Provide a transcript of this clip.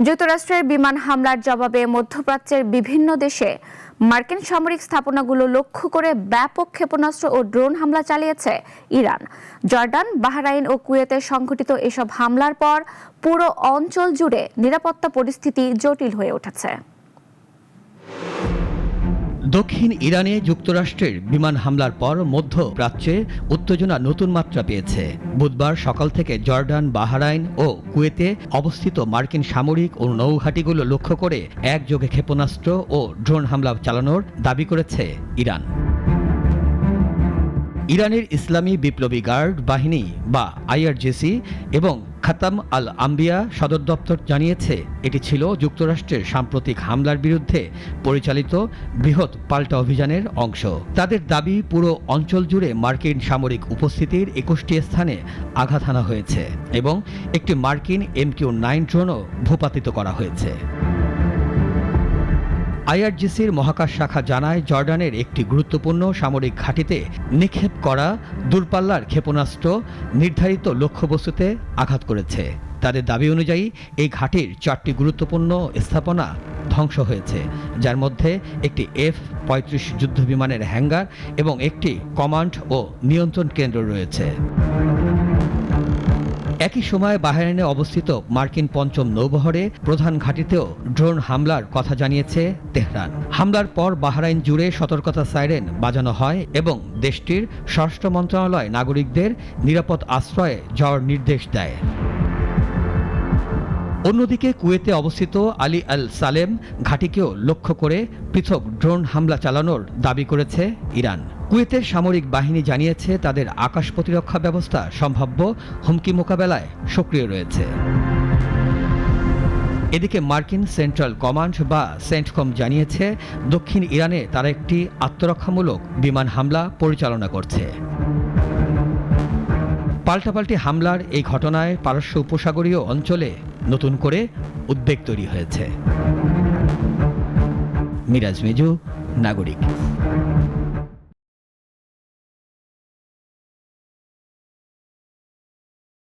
যুক্তরাষ্ট্রের বিমান হামলার জবাবে মধ্যপ্রাচ্যের বিভিন্ন দেশে মার্কিন সামরিক স্থাপনাগুলো লক্ষ্য করে ব্যাপক ক্ষেপণাস্ত্র ও ড্রোন হামলা চালিয়েছে ইরান। জর্ডান, বাহরাইন ও কুয়েতে সংঘটিত এসব হামলার পর পুরো অঞ্চল জুড়ে নিরাপত্তা পরিস্থিতি জটিল হয়ে উঠেছে। দক্ষিণ ইরানে যুক্তরাষ্ট্রের বিমান হামলার পর মধ্যপ্রাচ্যে উত্তেজনা নতুন মাত্রা পেয়েছে। বুধবার সকাল থেকে জর্ডান, বাহরাইন ও কুয়েতে অবস্থিত মার্কিন সামরিক ও নৌঘাঁটিগুলো লক্ষ্য করে একযোগে ক্ষেপণাস্ত্র ও ড্রোন হামলা চালানোর দাবি করেছে ইরান। ইরানের ইসলামী বিপ্লবী গার্ড বাহিনী বা আইআরজিসি এবং খাতাম আল আম্বিয়া সদর দপ্তর জানিয়েছে এটি ছিল যুক্তরাষ্ট্রের সাম্প্রতিক হামলার বিরুদ্ধে পরিচালিত বৃহৎ পাল্টা অভিযানের অংশ। তাদের দাবি, পুরো অঞ্চল জুড়ে মার্কিন সামরিক উপস্থিতির ২১টি স্থানে আঘাত হানা হয়েছে এবং একটি মার্কিন MQ-9 ড্রোনও ভূপাতিত করা হয়েছে। আইআরজিসির মহাকাশ শাখা জানায়, জর্ডানের একটি গুরুত্বপূর্ণ সামরিক ঘাঁটিতে নিক্ষেপ করা দূরপাল্লার ক্ষেপণাস্ত্র নির্ধারিত লক্ষ্যবস্তুতে আঘাত করেছে। তাদের দাবি অনুযায়ী এই ঘাঁটির 4টি গুরুত্বপূর্ণ স্থাপনা ধ্বংস হয়েছে, যার মধ্যে একটি F-35 যুদ্ধবিমানের হ্যাঙ্গার এবং একটি কমান্ড ও নিয়ন্ত্রণ কেন্দ্র রয়েছে। একই সময় বাহরাইনে অবস্থিত মার্কিন পঞ্চম নৌবহরে প্রধান ঘাঁটিতেও ড্রোন হামলার কথা জানিয়েছে তেহরান। হামলার পর বাহরাইন জুড়ে সতর্কতা সাইরেন বাজানো হয় এবং দেশটির স্বরাষ্ট্র মন্ত্রণালয় নাগরিকদের নিরাপদ আশ্রয়ে যাওয়ার নির্দেশ দেয়। অন্যদিকে কুয়েতে অবস্থিত আলী আল সালেম ঘাঁটিকেও লক্ষ্য করে পৃথক ড্রোন হামলা চালানোর দাবি করেছে ইরান। কুয়েতের সামরিক বাহিনী জানিয়েছে তাদের আকাশ প্রতিরক্ষা ব্যবস্থা সম্ভাব্য হুমকি মোকাবেলায় সক্রিয় রয়েছে। এদিকে মার্কিন সেন্ট্রাল কমান্ড বা সেন্টকম জানিয়েছে দক্ষিণ ইরানে তারা একটি আত্মরক্ষামূলক বিমান হামলা পরিচালনা করছে। পাল্টাপাল্টি হামলার এই ঘটনায় পারস্য উপসাগরীয় অঞ্চলে নতুন করে উদ্বেগ তৈরি হয়েছে। মিরাজ মিজু, নাগরিক।